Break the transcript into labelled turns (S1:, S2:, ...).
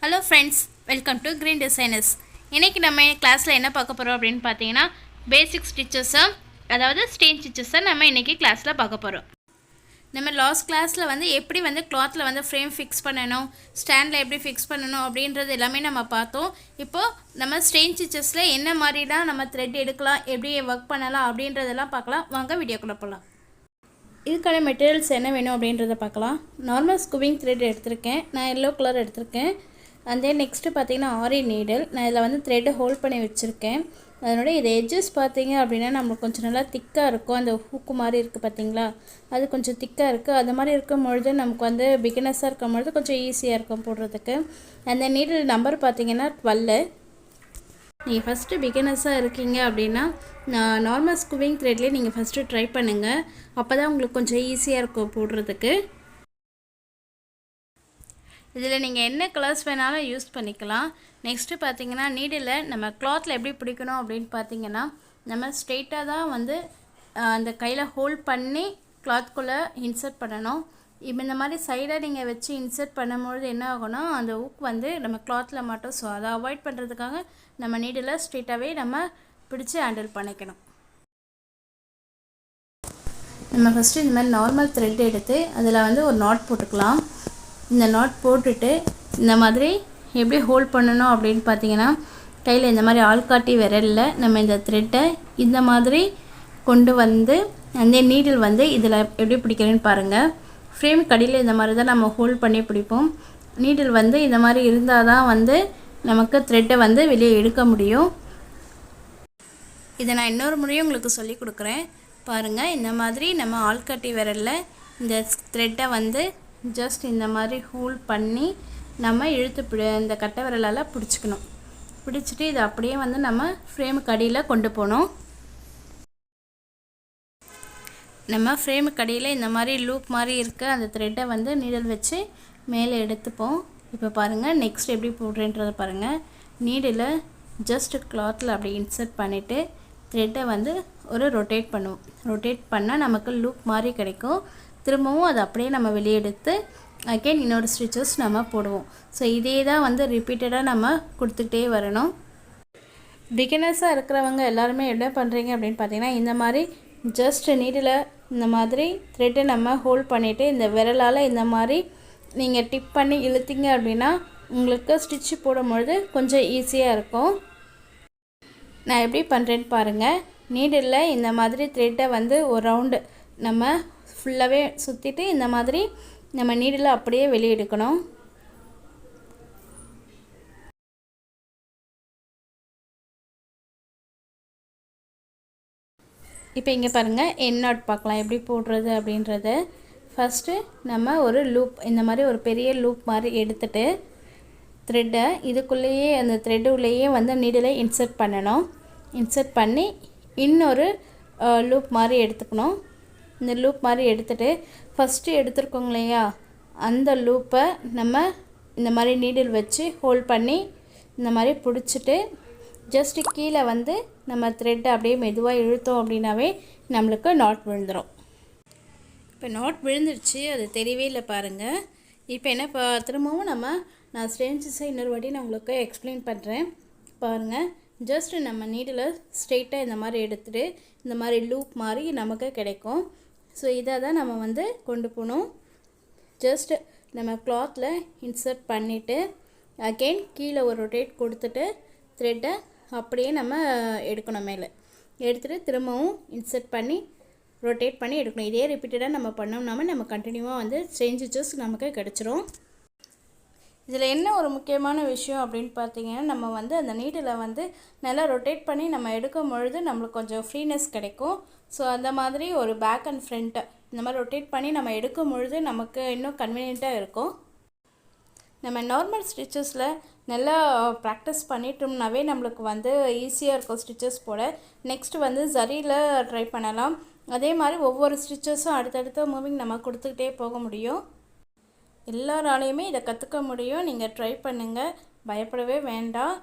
S1: Hello friends, welcome to Green Designers. இன்னைக்கு நம்ம கிளாஸ்ல என்ன பார்க்க போறோம் அப்படினு பாத்தீங்கன்னா பேசிக் ஸ்டிச்சஸ் அதாவது ஸ்டெயின் ஸ்டிச்சஸ் நம்ம இன்னைக்கு கிளாஸ்ல பார்க்க போறோம். நம்ம லாஸ்ட் கிளாஸ்ல எப்படி clothல frame fix பண்ணனும், ஸ்டாண்ட்ல எப்படி fix பண்ணனும் அப்படின்றது எல்லாமே நம்ம பார்த்தோம். இப்போ நம்ம ஸ்டெயின் ஸ்டிச்சஸ்ல என்ன மாதிரிலாம் நம்ம thread எடுக்கலாம், எப்படி வர்க் பண்ணலாம் அப்படின்றதெல்லாம் பார்க்கலாம். வாங்க வீடியோக்குள்ள போலாம். இதுக்கான மெட்டீரியல்ஸ் என்ன வேணும் அப்படின்றத பார்க்கலாம். நார்மல் ஸ்கூவிங் thread எடுத்துர்க்கேன். நான் yellow கலர் எடுத்துர்க்கேன். And then next பாத்தீங்கன்னா ஆரி நீடில். நான் இதல thread ஹோல்ட் பண்ணி வச்சிருக்கேன். அதனோட இது எட்ஜஸ் பாத்தீங்க அப்படினா நமக்கு கொஞ்சம் நல்லா திக்கா இருக்கும். அந்த ஹூக் மாதிரி இருக்கு பாத்தீங்களா? அது கொஞ்சம் திக்கா இருக்கு. அது மாதிரி இருக்கும்போது நமக்கு பிகினர்ஸா இருக்கும்போது கொஞ்சம் ஈஸியா இருக்கும் போடுறதுக்கு. அந்த நீடில் நம்பர் பாத்தீங்கன்னா 12. நீங்க ஃபர்ஸ்ட் பிகினர்ஸா இருக்கீங்க அப்படினா நார்மல் ஸ்கூவிங் threadல நீங்க ஃபர்ஸ்ட் ட்ரை பண்ணுங்க. அப்பதான் உங்களுக்கு கொஞ்சம் ஈஸியா இருக்கும் போடுறதுக்கு. இதில் நீங்கள் என்ன கலர்ஸ் வேணாலும் யூஸ் பண்ணிக்கலாம். நெக்ஸ்ட்டு பார்த்தீங்கன்னா நீடில் நம்ம கிளாத்தில் எப்படி பிடிக்கணும் அப்படின்னு பார்த்தீங்கன்னா நம்ம ஸ்ட்ரெயிட்டாக தான் அந்த கையில் ஹோல்ட் பண்ணி கிளாத்குள்ளே இன்சர்ட் பண்ணணும். இப்போ இந்த மாதிரி சைடாக நீங்கள் வச்சு இன்சர்ட் பண்ணும்போது என்ன ஆகும்னா அந்த ஊக் நம்ம கிளாத்தில் மாட்டோம். ஸோ அதை அவாய்ட் பண்ணுறதுக்காக நம்ம நீடில் ஸ்ட்ரெயிட்டாகவே நம்ம பிடிச்சி ஹேண்டில் பண்ணிக்கணும். நம்ம ஃபஸ்ட்டு இந்த மாதிரி நார்மல் த்ரெட் எடுத்து அதில் ஒரு நாட் போட்டுக்கலாம். இந்த நாட் போட்டுட்டு இந்த மாதிரி எப்படி ஹோல்ட் பண்ணனும் அப்படினு பாத்தீங்கன்னா கையில இந்த மாதிரி ஆள்காட்டி விரல்ல நம்ம இந்த த்ரெட்டை இந்த மாதிரி கொண்டு அந்த நீடில் இதல எப்படி பிடிக்கிறேன்னு பாருங்க. ஃப்ரேம் கடியில இந்த மாதிரி தான் நம்ம ஹோல்ட் பண்ணி பிடிப்போம். நீடில் இந்த மாதிரி இருந்தா தான் நமக்கு த்ரெட்டை வெளியே எடுக்க முடியும். இத நான் இன்னொரு முறையும் உங்களுக்கு சொல்லி கொடுக்கிறேன். பாருங்க இந்த மாதிரி நம்ம ஆள்காட்டி விரல்ல இந்த த்ரெட்டை ஜஸ்ட் இந்த மாதிரி ஹோல்ட் பண்ணி நம்ம இழுத்து இந்த கட்டை விரலால பிடிச்சுக்கணும். பிடிச்சிட்டு இது அப்படியே நம்ம ஃப்ரேம் கடியில கொண்டு போணும். நம்ம ஃப்ரேம் கடியில இந்த மாதிரி லூப் மாதிரி இருக்க அந்த த்ரெட்டை நீடில் வச்சு மேலே எடுத்துப்போம். இப்போ பாருங்க நெக்ஸ்ட் எப்படி போடுறேன்றதை பாருங்க. நீடில ஜஸ்ட் கிளாத்ல அப்படி இன்சர்ட் பண்ணிட்டு த்ரெட்டை ஒரு ரொட்டேட் பண்ணுவோம். ரொட்டேட் பண்ணா நமக்கு லூப் மாதிரி கிடைக்கும். திரும்பவும் அது அப்படியே நம்ம வெளியே எடுத்து அகைன் இன்னொரு ஸ்டிச்சஸ் நம்ம போடுவோம். ஸோ இதே தான் ரிப்பீட்டடாக நம்ம கொடுத்துக்கிட்டே வரணும். பிகினர்ஸாக இருக்கிறவங்க எல்லாருமே என்ன பண்ணுறீங்க அப்படின்னு பார்த்தீங்கன்னா இந்த மாதிரி ஜஸ்ட் நீடில் இந்த மாதிரி த்ரெட்டை நம்ம ஹோல்ட் பண்ணிவிட்டு இந்த விரலால் இந்த மாதிரி நீங்கள் டிப் பண்ணி இழுத்தீங்க அப்படின்னா உங்களுக்கு ஸ்டிச்சு போடும்பொழுது கொஞ்சம் ஈஸியாக இருக்கும். நான் எப்படி பண்ணுறேன்னு பாருங்கள். நீடில் இந்த மாதிரி த்ரெட்டை ஒரு ரவுண்டு நம்ம ஃபுல்லாகவே சுற்றிட்டு இந்த மாதிரி நம்ம நீடில் அப்படியே வெளியே எடுக்கணும். இப்போ இங்கே பாருங்கள் எண்ட் நாட் பார்க்கலாம் எப்படி போடுறது அப்படின்றத. ஃபஸ்ட்டு நம்ம ஒரு லூப் இந்த மாதிரி ஒரு பெரிய லூப் மாதிரி எடுத்துட்டு த்ரெட்டை இதுக்குள்ளேயே அந்த த்ரெட்டு உள்ளேயே நீடில் இன்சர்ட் பண்ணணும். இன்சர்ட் பண்ணி இன்னொரு லூப் மாதிரி எடுத்துக்கணும். இந்த லூப் மாதிரி எடுத்துட்டு ஃபஸ்ட்டு எடுத்துருக்கோங்க இல்லையா அந்த லூப்பை நம்ம இந்த மாதிரி நீடில் வச்சு ஹோல்ட் பண்ணி இந்த மாதிரி பிடிச்சிட்டு ஜஸ்ட் கீழே நம்ம த்ரெட்டை அப்படியே மெதுவாக இழுத்தோம் அப்படின்னாவே நம்மளுக்கு நாட் விழுந்துடும். இப்போ நாட் விழுந்துருச்சு, அது தெரியவே இல்லை பாருங்கள். இப்போ என்ன திரும்பவும் நான் ஸ்ட்ரெயின்ஸை இன்னொரு வாட்டி நான் உங்களுக்கு எக்ஸ்பிளைன் பண்ணுறேன் பாருங்கள். ஜஸ்ட் நம்ம நீடில் ஸ்ட்ரெயிட்டாக இந்த மாதிரி எடுத்துகிட்டு இந்த மாதிரி லூப் மாதிரி நமக்கு கிடைக்கும். ஸோ இதை தான் நம்ம கொண்டு போகணும். ஜஸ்ட் நம்ம கிளாத்தில் இன்சர்ட் பண்ணிவிட்டு அகெயின் கீழே ஒரு ரொட்டேட் கொடுத்துட்டு த்ரெட்டை அப்படியே நம்ம எடுக்கணும். மேலே எடுத்துகிட்டு திரும்பவும் இன்சர்ட் பண்ணி ரொட்டேட் பண்ணி எடுக்கணும். இதே ரிப்பீட்டடாக நம்ம பண்ணோம்னாமல் நம்ம கண்டினியூவாக ஸ்டெயின் ஸ்டிச்சஸ் நமக்கு கிடச்சிரும். இதில் என்ன ஒரு முக்கியமான விஷயம் அப்படின்னு பார்த்தீங்கன்னா நம்ம அந்த நீடில் நல்லா ரொட்டேட் பண்ணி நம்ம எடுக்கும் பொழுது நம்மளுக்கு கொஞ்சம் ஃப்ரீனஸ் கிடைக்கும். ஸோ அந்த மாதிரி ஒரு பேக் அண்ட் ஃப்ரண்ட்டு இந்த மாதிரி ரொட்டேட் பண்ணி நம்ம எடுக்கும் பொழுது நமக்கு இன்னும் கன்வீனியண்ட்டாக இருக்கும். நம்ம நார்மல் ஸ்டிச்சஸில் நல்லா ப்ராக்டிஸ் பண்ணிட்டோம்னாவே நம்மளுக்கு ஈஸியாக இருக்கும் ஸ்டிச்சஸ் போட. நெக்ஸ்ட்டு ஜரியில் ட்ரை பண்ணலாம். அதே மாதிரி ஒவ்வொரு ஸ்டிச்சஸும் அடுத்தடுத்த மூவிங் நம்ம கொடுத்துக்கிட்டே போக முடியும். எல்லாராலையுமே இதை கற்றுக்க முடியும். நீங்கள் ட்ரை பண்ணுங்கள், பயப்படவே வேண்டாம்.